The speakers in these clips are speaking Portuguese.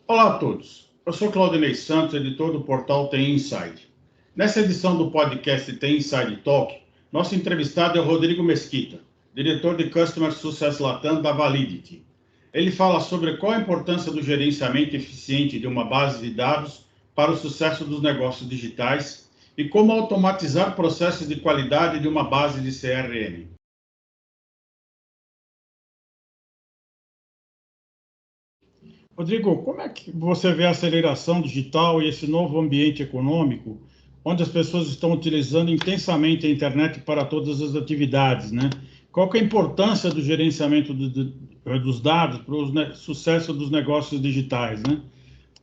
Olá a todos, eu sou Claudinei Santos, editor do portal TI Inside. Nessa edição do podcast TI Inside Talk, nosso entrevistado é o Rodrigo Mesquita, diretor de Customer Success Latam da Validity. Ele fala sobre qual a importância do gerenciamento eficiente de uma base de dados para o sucesso dos negócios digitais e como automatizar processos de qualidade de uma base de CRM. Rodrigo, como é que você vê a aceleração digital e esse novo ambiente econômico, onde as pessoas estão utilizando intensamente a internet para todas as atividades, né? Qual que é a importância do gerenciamento dos dados para o sucesso dos negócios digitais, né?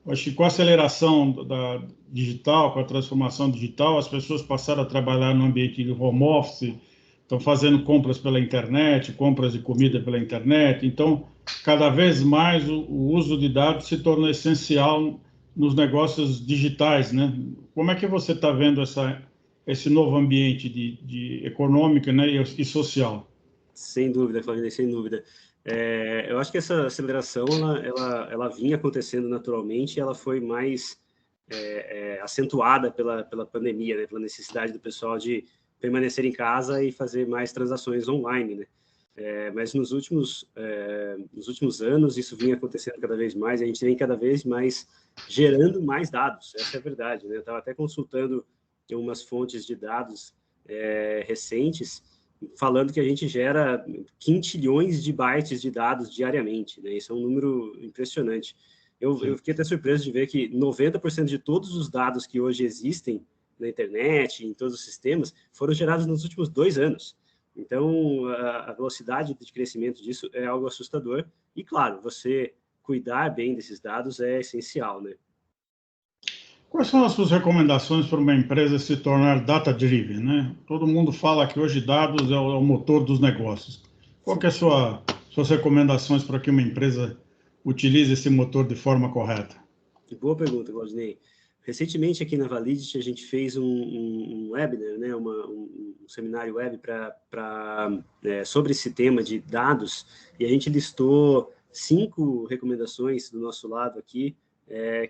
Acho que com a aceleração da digital, com a transformação digital, as pessoas passaram a trabalhar no ambiente de home office, estão fazendo compras pela internet, compras de comida pela internet. Então, cada vez mais o uso de dados se tornou essencial nos negócios digitais, né? Como é que você está vendo esse novo ambiente de econômico, né, e social? Sem dúvida, Claudinei, sem dúvida. Eu acho que essa aceleração, ela vinha acontecendo naturalmente, ela foi mais acentuada pela pandemia, né? Pela necessidade do pessoal de permanecer em casa e fazer mais transações online, né? Mas nos últimos anos, isso vinha acontecendo cada vez mais, e a gente vem cada vez mais gerando mais dados, essa é a verdade, né? Eu estava até consultando umas fontes de dados recentes, falando que a gente gera quintilhões de bytes de dados diariamente, né? Isso é um número impressionante. Eu fiquei até surpreso de ver que 90% de todos os dados que hoje existem na internet, em todos os sistemas, foram gerados nos últimos 2 anos. Então, a velocidade de crescimento disso é algo assustador. E, claro, você cuidar bem desses dados é essencial, né? Quais são as suas recomendações para uma empresa se tornar data-driven, né? Todo mundo fala que hoje dados é o motor dos negócios. Qual que é suas recomendações para que uma empresa utilize esse motor de forma correta? Boa pergunta, Claudinei. Recentemente, aqui na Validity, a gente fez um webinar, né, um seminário web sobre esse tema de dados, e a gente listou 5 recomendações do nosso lado aqui,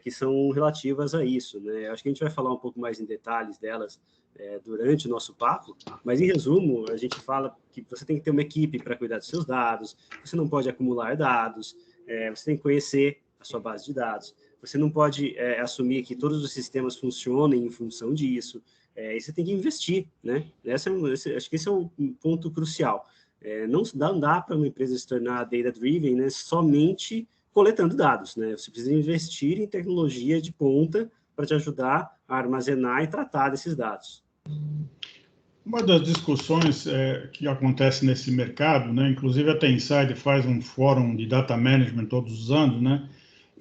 que são relativas a isso, né? Acho que a gente vai falar um pouco mais em detalhes delas durante o nosso papo, mas, em resumo, a gente fala que você tem que ter uma equipe para cuidar dos seus dados, você não pode acumular dados, você tem que conhecer a sua base de dados, você não pode assumir que todos os sistemas funcionem em função disso, e você tem que investir, né? Acho que esse é um ponto crucial. Não dá para uma empresa se tornar data-driven, né, somente coletando dados, né? Você precisa investir em tecnologia de ponta para te ajudar a armazenar e tratar desses dados. Uma das discussões que acontece nesse mercado, né, inclusive a Tenside faz um fórum de data management todos os anos, né,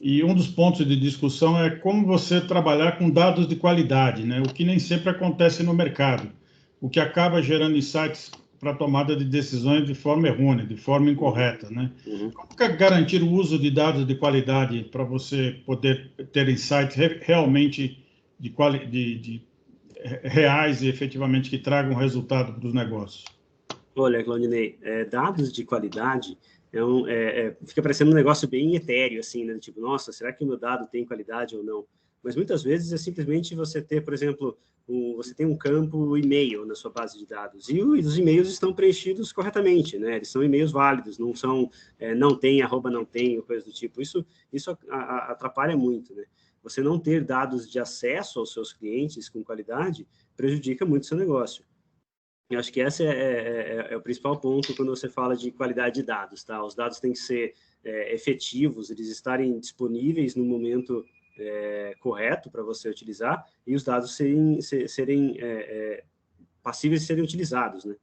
e um dos pontos de discussão é como você trabalhar com dados de qualidade, né, o que nem sempre acontece no mercado, o que acaba gerando insights para tomada de decisões de forma errônea, de forma incorreta, né? Como que é garantir o uso de dados de qualidade para você poder ter insights realmente de reais e efetivamente que tragam resultado para os negócios? Olha, Claudinei, dados de qualidade fica parecendo um negócio bem etéreo, assim, né? Tipo, nossa, será que o meu dado tem qualidade ou não? Mas muitas vezes é simplesmente você ter, por exemplo, você tem um campo e-mail na sua base de dados e os e-mails estão preenchidos corretamente, né? Eles são e-mails válidos, não são não tem, arroba não tem, ou coisa do tipo. Isso atrapalha muito, né? Você não ter dados de acesso aos seus clientes com qualidade prejudica muito o seu negócio. Eu acho que esse é o principal ponto quando você fala de qualidade de dados, tá? Os dados têm que ser efetivos, eles estarem disponíveis no momento correto para você utilizar e os dados serem passíveis de serem utilizados, né?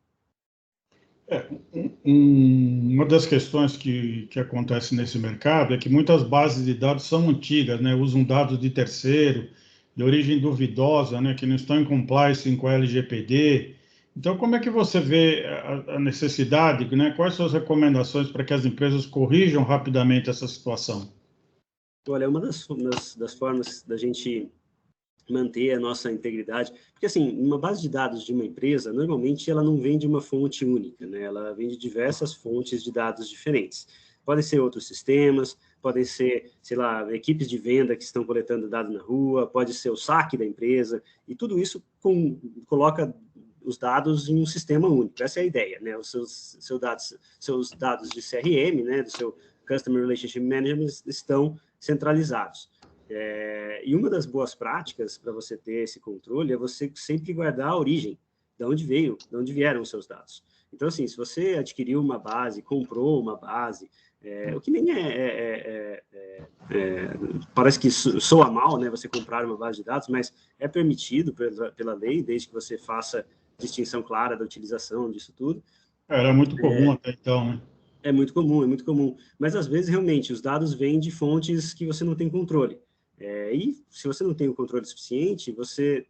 Uma das questões que acontece nesse mercado é que muitas bases de dados são antigas, né? Usam dados de terceiro, de origem duvidosa, né? Que não estão em compliance com a LGPD. Então, como é que você vê a necessidade, né? Quais são as recomendações para que as empresas corrijam rapidamente essa situação? Olha, uma das formas da gente manter a nossa integridade, porque assim, uma base de dados de uma empresa, normalmente ela não vem de uma fonte única, né? Ela vem de diversas fontes de dados diferentes. Podem ser outros sistemas, podem ser, sei lá, equipes de venda que estão coletando dados na rua, pode ser o saque da empresa, e tudo isso coloca os dados em um sistema único. Essa é a ideia, né? Os seus dados de CRM, né, do seu Customer Relationship Management, estão centralizados. E uma das boas práticas para você ter esse controle é você sempre guardar a origem, de onde vieram os seus dados. Então, assim, se você adquiriu uma base, comprou uma base, o que nem parece que soa mal, né, você comprar uma base de dados, mas é permitido pela lei, desde que você faça distinção clara da utilização disso tudo. Era muito comum até então, né? É muito comum. Mas, às vezes, realmente, os dados vêm de fontes que você não tem controle. E, se você não tem o controle suficiente, você,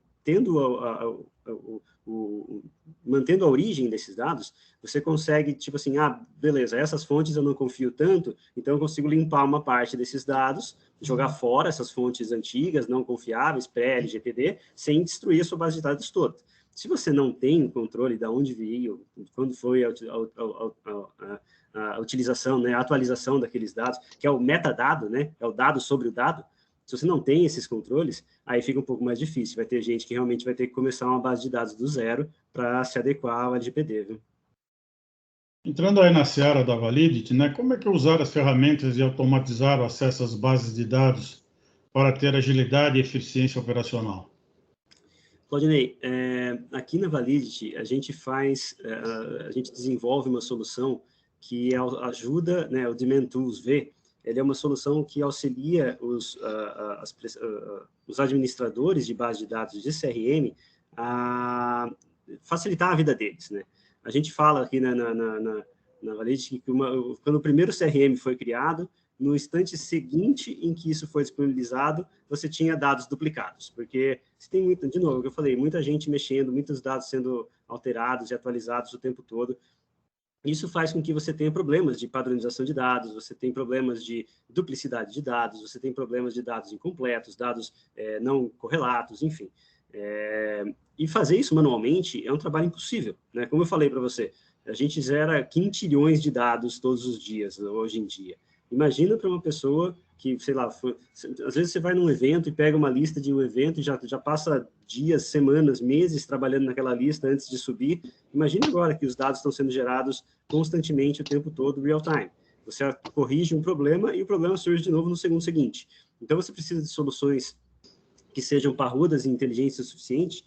mantendo a origem desses dados, você consegue, tipo assim, beleza, essas fontes eu não confio tanto, então eu consigo limpar uma parte desses dados, jogar fora essas fontes antigas, não confiáveis, pré-LGPD, sem destruir a sua base de dados toda. Se você não tem o controle de onde veio, quando foi a utilização, né, a atualização daqueles dados, que é o metadado, né, é o dado sobre o dado, se você não tem esses controles, aí fica um pouco mais difícil. Vai ter gente que realmente vai ter que começar uma base de dados do zero para se adequar ao LGPD, viu? Entrando aí na seara da Validity, né, como é que usar as ferramentas e automatizar o acesso às bases de dados para ter agilidade e eficiência operacional? Claudinei, aqui na Validity, a gente desenvolve uma solução que ajuda, né, o Demand Tools V, ele é uma solução que auxilia os administradores de base de dados de CRM a facilitar a vida deles, né? A gente fala aqui na Validity que quando o primeiro CRM foi criado, no instante seguinte em que isso foi disponibilizado, você tinha dados duplicados, porque você tem de novo, o que eu falei, muita gente mexendo, muitos dados sendo alterados e atualizados o tempo todo. Isso faz com que você tenha problemas de padronização de dados, você tem problemas de duplicidade de dados, você tem problemas de dados incompletos, dados não correlatos, enfim. E fazer isso manualmente é um trabalho impossível, né? Como eu falei para você, a gente gera quintilhões de dados todos os dias, hoje em dia. Imagina para uma pessoa que, sei lá, às vezes você vai num evento e pega uma lista de um evento e já passa dias, semanas, meses trabalhando naquela lista antes de subir. Imagina agora que os dados estão sendo gerados constantemente o tempo todo, real time. Você corrige um problema e o problema surge de novo no segundo seguinte. Então, você precisa de soluções que sejam parrudas e inteligentes o suficiente,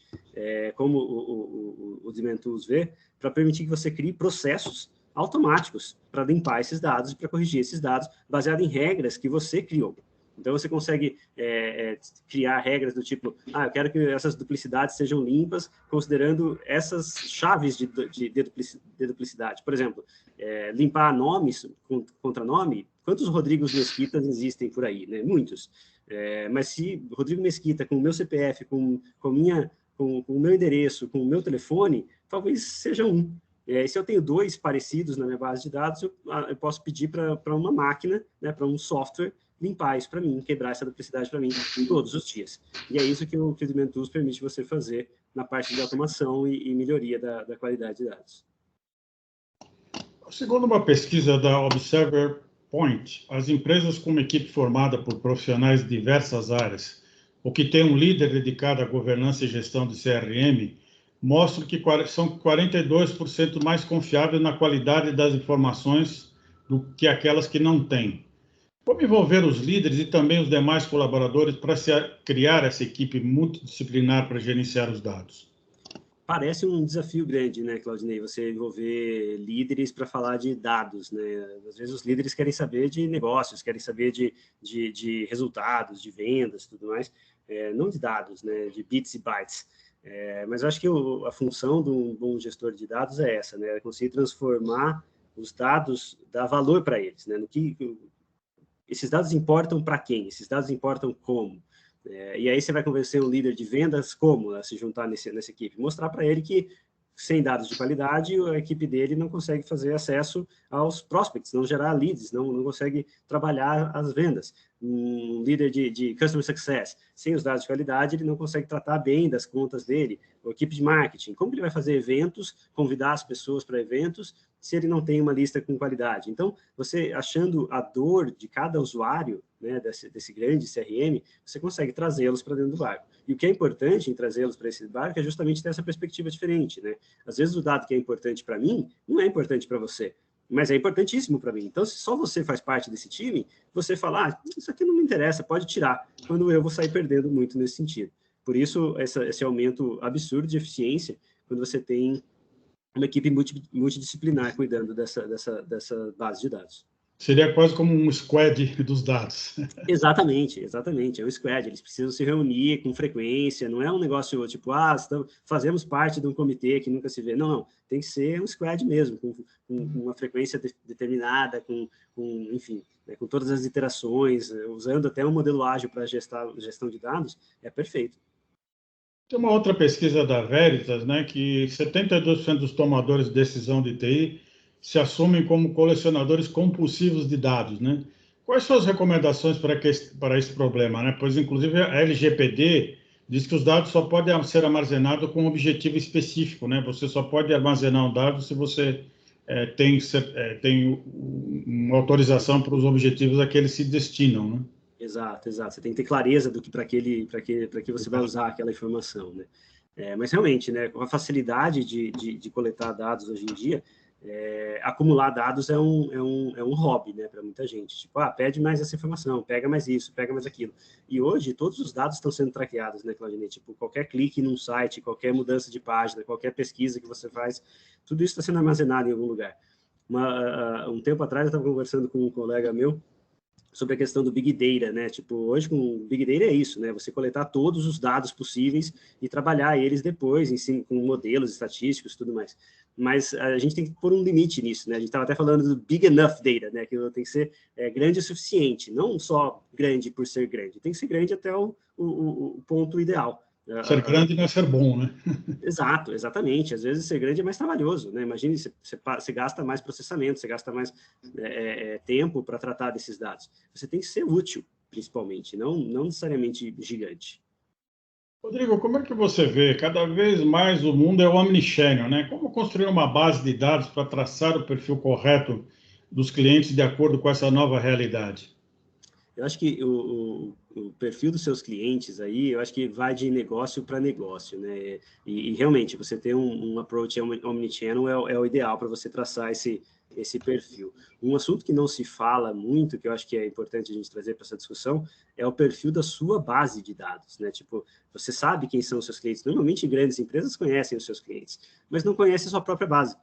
como o Demand Tools V, para permitir que você crie processos automáticos para limpar esses dados e para corrigir esses dados baseado em regras que você criou. Então, você consegue criar regras do tipo, eu quero que essas duplicidades sejam limpas, considerando essas chaves de duplicidade. Por exemplo, limpar nomes contra nome. Quantos Rodrigos Mesquitas existem por aí? Né? Muitos. Mas se Rodrigo Mesquita, com o meu CPF, com o meu endereço, com o meu telefone, talvez seja um. Se eu tenho dois parecidos na minha base de dados, eu posso pedir para uma máquina, né, para um software, limpar isso para mim, quebrar essa duplicidade para mim todos os dias. E é isso que o Demand Tools permite você fazer na parte de automação e melhoria da qualidade de dados. Segundo uma pesquisa da Observer Point, as empresas com uma equipe formada por profissionais de diversas áreas, ou que tem um líder dedicado à governança e gestão de CRM, mostram que são 42% mais confiáveis na qualidade das informações do que aquelas que não têm. Como envolver os líderes e também os demais colaboradores para criar essa equipe multidisciplinar para gerenciar os dados? Parece um desafio grande, né, Claudinei, você envolver líderes para falar de dados, né? Às vezes os líderes querem saber de negócios, querem saber de resultados, de vendas, tudo mais, não de dados, né, de bits e bytes. Mas eu acho que a função de um bom gestor de dados é essa, né? É conseguir transformar os dados, dar valor para eles, né? Esses dados importam para quem? Esses dados importam como? E aí você vai convencer um líder de vendas como a se juntar nessa equipe? Mostrar para ele que, sem dados de qualidade, a equipe dele não consegue fazer acesso aos prospects, não gerar leads, não consegue trabalhar as vendas. Um líder de Customer Success, sem os dados de qualidade, ele não consegue tratar bem das contas dele. A equipe de marketing, como ele vai fazer eventos, convidar as pessoas para eventos, se ele não tem uma lista com qualidade? Então, você achando a dor de cada usuário, né, desse grande CRM, você consegue trazê-los para dentro do barco. E o que é importante em trazê-los para esse barco é justamente ter essa perspectiva diferente, né? Às vezes o dado que é importante para mim não é importante para você, mas é importantíssimo para mim. Então, se só você faz parte desse time, você fala, isso aqui não me interessa, pode tirar, quando eu vou sair perdendo muito nesse sentido. Por isso, esse aumento absurdo de eficiência, quando você tem uma equipe multidisciplinar cuidando dessa base de dados. Seria quase como um squad dos dados. Exatamente, é um squad, eles precisam se reunir com frequência, não é um negócio tipo, fazemos parte de um comitê que nunca se vê, não, tem que ser um squad mesmo, com uma frequência determinada, enfim, né, com todas as iterações, usando até um modelo ágil para gestão de dados, é perfeito. Tem uma outra pesquisa da Veritas, né, que 72% dos tomadores de decisão de TI se assumem como colecionadores compulsivos de dados, né? Quais são as recomendações para esse problema, né? Pois, inclusive, a LGPD diz que os dados só podem ser armazenados com um objetivo específico, né? Você só pode armazenar um dado se você tem uma autorização para os objetivos a que eles se destinam, né? Exato. Você tem que ter clareza do que para que você vai usar aquela informação, né? Mas realmente, né, com a facilidade de coletar dados hoje em dia, acumular dados é um hobby, né, para muita gente. Tipo, pede mais essa informação, pega mais isso, pega mais aquilo. E hoje todos os dados estão sendo traqueados, né, Claudinei? Tipo, qualquer clique num site, qualquer mudança de página, qualquer pesquisa que você faz, tudo isso está sendo armazenado em algum lugar. Um tempo atrás eu estava conversando com um colega meu sobre a questão do Big Data, né? Tipo, hoje com Big Data é isso, né? Você coletar todos os dados possíveis e trabalhar eles depois, com modelos estatísticos e tudo mais. Mas a gente tem que pôr um limite nisso, né? A gente estava até falando do Big Enough Data, né? Que tem que ser grande o suficiente, não só grande por ser grande, tem que ser grande até o ponto ideal. Ser grande não é ser bom, né? Exatamente. Às vezes ser grande é mais trabalhoso, né? Imagine, você gasta mais processamento, você gasta mais tempo para tratar desses dados. Você tem que ser útil, principalmente, não necessariamente gigante. Rodrigo, como é que você vê? Cada vez mais o mundo é o omnichannel, né? Como construir uma base de dados para traçar o perfil correto dos clientes de acordo com essa nova realidade? Eu acho que o perfil dos seus clientes aí, eu acho que vai de negócio para negócio, né? E realmente, você ter um approach omnichannel é o ideal para você traçar esse perfil. Um assunto que não se fala muito, que eu acho que é importante a gente trazer para essa discussão, é o perfil da sua base de dados, né? Tipo, você sabe quem são os seus clientes. Normalmente, grandes empresas conhecem os seus clientes, mas não conhecem a sua própria base.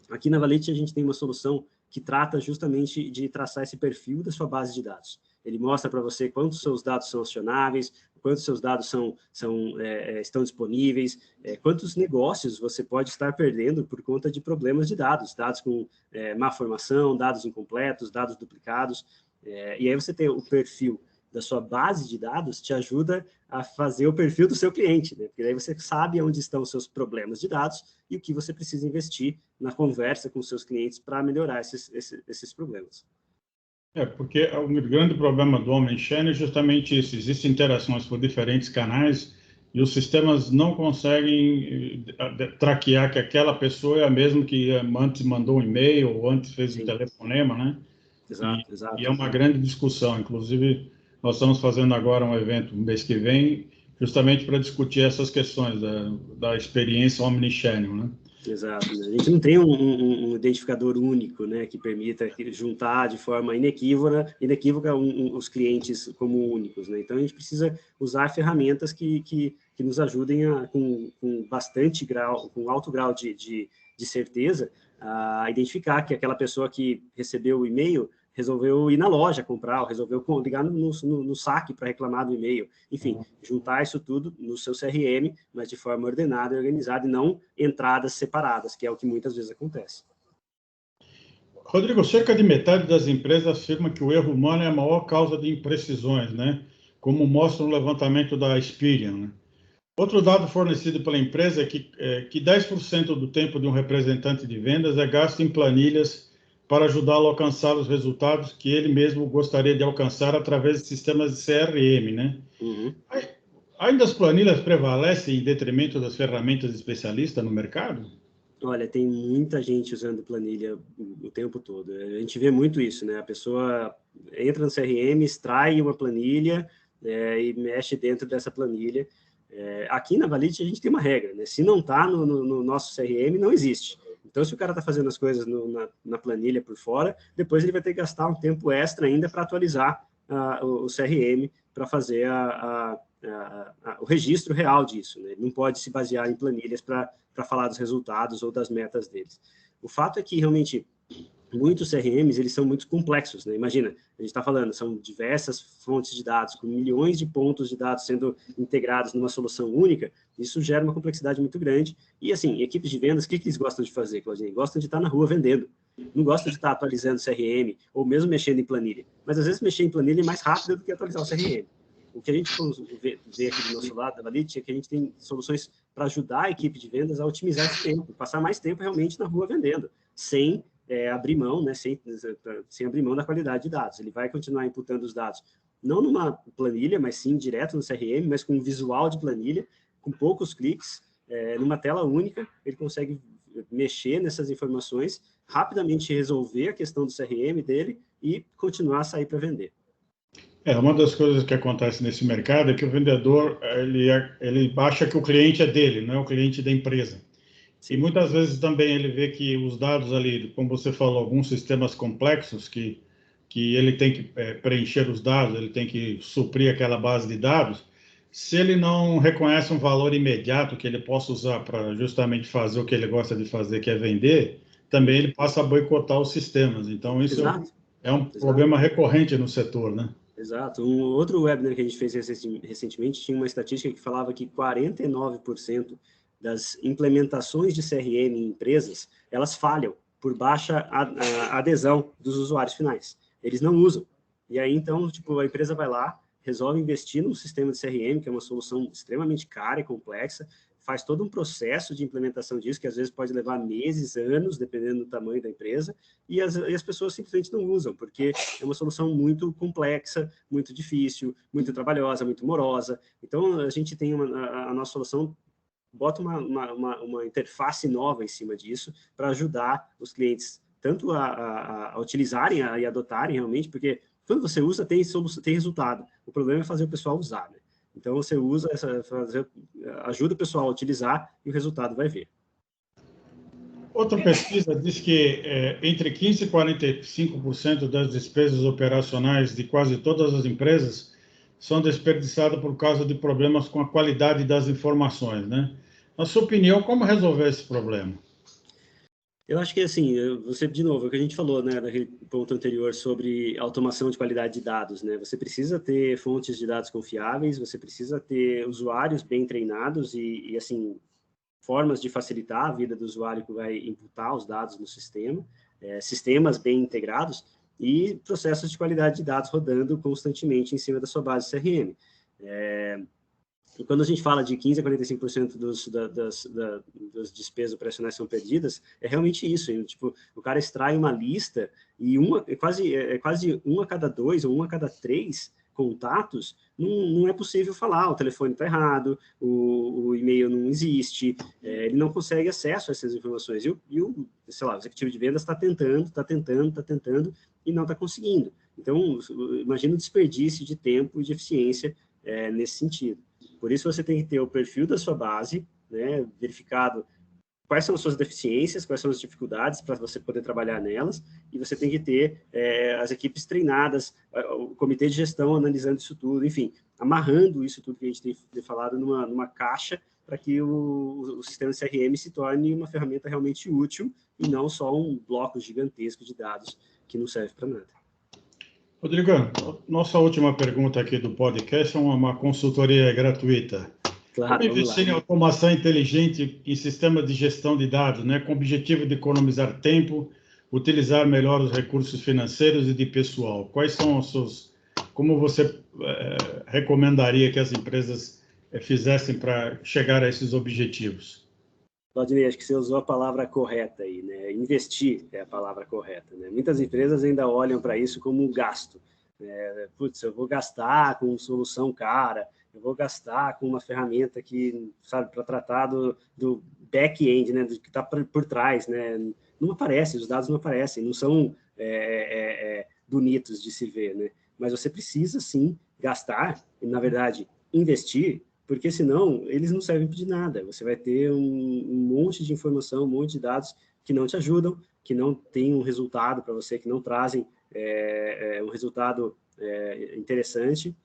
Aqui na Valete, a gente tem uma solução que trata justamente de traçar esse perfil da sua base de dados. Ele mostra para você quantos seus dados são acionáveis, quantos seus dados estão disponíveis, quantos negócios você pode estar perdendo por conta de problemas de dados com má formação, dados incompletos, dados duplicados. E aí você tem o perfil da sua base de dados, te ajuda a fazer o perfil do seu cliente, né? Porque daí você sabe onde estão os seus problemas de dados e o que você precisa investir na conversa com os seus clientes para melhorar esses problemas. Porque o grande problema do omnichannel é justamente isso. Existem interações por diferentes canais e os sistemas não conseguem traquear que aquela pessoa é a mesma que antes mandou um e-mail ou antes fez um telefonema, né? Exato. E é uma grande discussão. Inclusive, nós estamos fazendo agora um evento no mês que vem, justamente para discutir essas questões da experiência omnichannel, né? Exato. A gente não tem um identificador único, né, que permita juntar de forma inequívoca os clientes como únicos, né? Então, a gente precisa usar ferramentas que nos ajudem com bastante grau, com alto grau de certeza, a identificar que aquela pessoa que recebeu o e-mail resolveu ir na loja comprar, ou resolveu ligar no saque para reclamar do e-mail. Enfim, juntar isso tudo no seu CRM, mas de forma ordenada e organizada, e não entradas separadas, que é o que muitas vezes acontece. Rodrigo, cerca de metade das empresas afirma que o erro humano é a maior causa de imprecisões, né? Como mostra um levantamento da Experian, né? Outro dado fornecido pela empresa é que 10% do tempo de um representante de vendas é gasto em planilhas para ajudá-lo a alcançar os resultados que ele mesmo gostaria de alcançar através de sistemas de CRM, né? Uhum. Ainda as planilhas prevalecem em detrimento das ferramentas especialistas no mercado? Olha, tem muita gente usando planilha o tempo todo. A gente vê muito isso, né? A pessoa entra no CRM, extrai uma planilha e mexe dentro dessa planilha. Aqui na Valid a gente tem uma regra, né? Se não está no nosso CRM, não existe. Então, se o cara está fazendo as coisas na planilha por fora, depois ele vai ter que gastar um tempo extra ainda para atualizar o CRM, para fazer o registro real disso, né? Ele não pode se basear em planilhas para falar dos resultados ou das metas deles. O fato é que, realmente, muitos CRMs, eles são muito complexos, né? Imagina, a gente está falando, são diversas fontes de dados, com milhões de pontos de dados sendo integrados numa solução única, isso gera uma complexidade muito grande. E, assim, equipes de vendas, o que eles gostam de fazer, Claudinei? Gostam de estar na rua vendendo. Não gostam de estar atualizando o CRM, ou mesmo mexendo em planilha. Mas, às vezes, mexer em planilha é mais rápido do que atualizar o CRM. O que a gente vê aqui do nosso lado da Valid é que a gente tem soluções para ajudar a equipe de vendas a otimizar esse tempo, passar mais tempo realmente na rua vendendo, sem abrir mão, né, sem abrir mão da qualidade de dados. Ele vai continuar imputando os dados, não numa planilha, mas sim direto no CRM, mas com um visual de planilha, com poucos cliques, numa tela única, ele consegue mexer nessas informações, rapidamente resolver a questão do CRM dele e continuar a sair para vender. Uma das coisas que acontece nesse mercado é que o vendedor ele acha que o cliente é dele, não é o cliente da empresa. Sim. E muitas vezes também ele vê que os dados ali, como você falou, alguns sistemas complexos que ele tem que preencher os dados, ele tem que suprir aquela base de dados. Se ele não reconhece um valor imediato que ele possa usar para justamente fazer o que ele gosta de fazer, que é vender, também ele passa a boicotar os sistemas. Então, isso é um problema recorrente no setor, né? Exato. Um outro webinar que a gente fez recentemente tinha uma estatística que falava que 49% das implementações de CRM em empresas, elas falham por baixa adesão dos usuários finais. Eles não usam. E aí, então, tipo, a empresa vai lá, resolve investir num sistema de CRM, que é uma solução extremamente cara e complexa, faz todo um processo de implementação disso, que às vezes pode levar meses, anos, dependendo do tamanho da empresa, e as pessoas simplesmente não usam, porque é uma solução muito complexa, muito difícil, muito trabalhosa, muito morosa. Então, a gente tem a nossa solução bota uma interface nova em cima disso para ajudar os clientes tanto a utilizarem e adotarem realmente, porque quando você usa, tem resultado. O problema é fazer o pessoal usar, né? Então, você usa, ajuda o pessoal a utilizar e o resultado vai vir. Outra pesquisa diz que entre 15% e 45% das despesas operacionais de quase todas as empresas são desperdiçadas por causa de problemas com a qualidade das informações, né? Na sua opinião, como resolver esse problema? Eu acho que, assim, você, de novo, é o que a gente falou, né, naquele ponto anterior sobre automação de qualidade de dados, né? Você precisa ter fontes de dados confiáveis, você precisa ter usuários bem treinados e assim, formas de facilitar a vida do usuário que vai imputar os dados no sistema, sistemas bem integrados e processos de qualidade de dados rodando constantemente em cima da sua base CRM. E quando a gente fala de 15% a 45% das despesas operacionais são perdidas, é realmente isso. Tipo, o cara extrai uma lista e quase um a cada 2 ou um a cada 3 contatos, não é possível falar, o telefone está errado, o e-mail não existe, ele não consegue acesso a essas informações. E o executivo de vendas está tentando e não está conseguindo. Então, imagina o desperdício de tempo e de eficiência nesse sentido. Por isso, você tem que ter o perfil da sua base, né, verificado quais são as suas deficiências, quais são as dificuldades para você poder trabalhar nelas, e você tem que ter as equipes treinadas, o comitê de gestão analisando isso tudo, enfim, amarrando isso tudo que a gente tem falado numa caixa para que o sistema de CRM se torne uma ferramenta realmente útil e não só um bloco gigantesco de dados que não serve para nada. Rodrigo, nossa última pergunta aqui do podcast é uma consultoria gratuita. Claro, como investir em automação inteligente em sistemas de gestão de dados, né, com o objetivo de economizar tempo, utilizar melhor os recursos financeiros e de pessoal? Quais são os seus... Como você recomendaria que as empresas fizessem para chegar a esses objetivos? Claudinei, acho que você usou a palavra correta aí, né? Investir é a palavra correta, né? Muitas empresas ainda olham para isso como um gasto. Putz, eu vou gastar com solução cara, eu vou gastar com uma ferramenta que, sabe, para tratar do back-end, né, do que está por trás, né, não aparece, os dados não aparecem, não são bonitos de se ver, né, mas você precisa, sim, gastar, e, na verdade, investir, porque senão eles não servem de nada, você vai ter um monte de informação, um monte de dados que não te ajudam, que não tem um resultado para você, que não trazem um resultado interessante.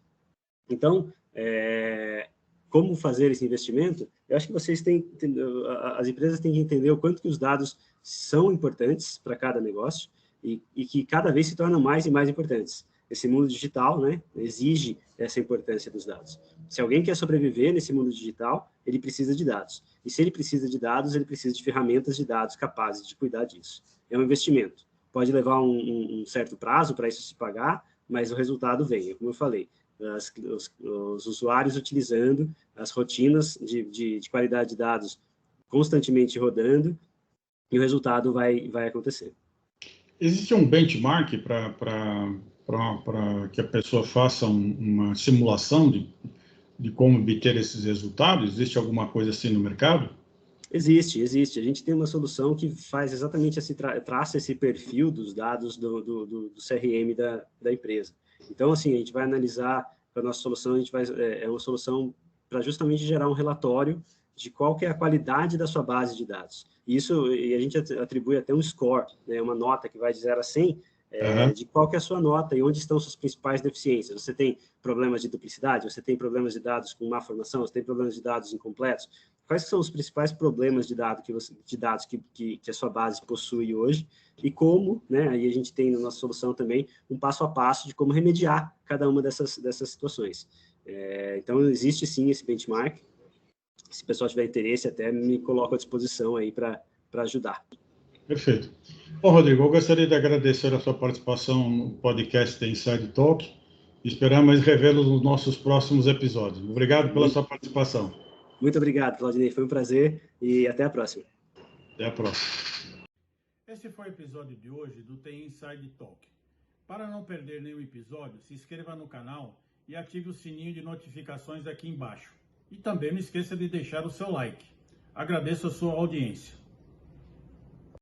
Então, como fazer esse investimento? Eu acho que as empresas têm que entender o quanto que os dados são importantes para cada negócio e que cada vez se tornam mais e mais importantes. Esse mundo digital, né, exige essa importância dos dados. Se alguém quer sobreviver nesse mundo digital, ele precisa de dados. E se ele precisa de dados, ele precisa de ferramentas de dados capazes de cuidar disso. É um investimento. Pode levar um certo prazo para isso se pagar, mas o resultado vem, como eu falei. Os usuários utilizando as rotinas de qualidade de dados constantemente rodando, e o resultado vai acontecer. Existe um benchmark para que a pessoa faça uma simulação de como obter esses resultados? Existe alguma coisa assim no mercado? Existe. A gente tem uma solução que faz exatamente traça esse perfil dos dados do CRM da empresa. Então, assim, a gente vai analisar para a nossa solução, é uma solução para justamente gerar um relatório de qual que é a qualidade da sua base de dados. E a gente atribui até um score, né, uma nota que vai de 0 a 100, de qual que é a sua nota e onde estão suas principais deficiências. Você tem problemas de duplicidade, você tem problemas de dados com má formação, você tem problemas de dados incompletos. Quais são os principais problemas de dados que a sua base possui hoje e como, né, aí a gente tem na nossa solução também um passo a passo de como remediar cada uma dessas situações. Então, existe sim esse benchmark. Se o pessoal tiver interesse, até me coloco à disposição aí para ajudar. Perfeito. Bom, Rodrigo, eu gostaria de agradecer a sua participação no podcast Inside Talk. Esperamos revê-lo nos nossos próximos episódios. Obrigado pela sua participação. Muito obrigado, Claudinei. Foi um prazer e até a próxima. Até a próxima. Esse foi o episódio de hoje do TI Inside Talk. Para não perder nenhum episódio, se inscreva no canal e ative o sininho de notificações aqui embaixo. E também não esqueça de deixar o seu like. Agradeço a sua audiência.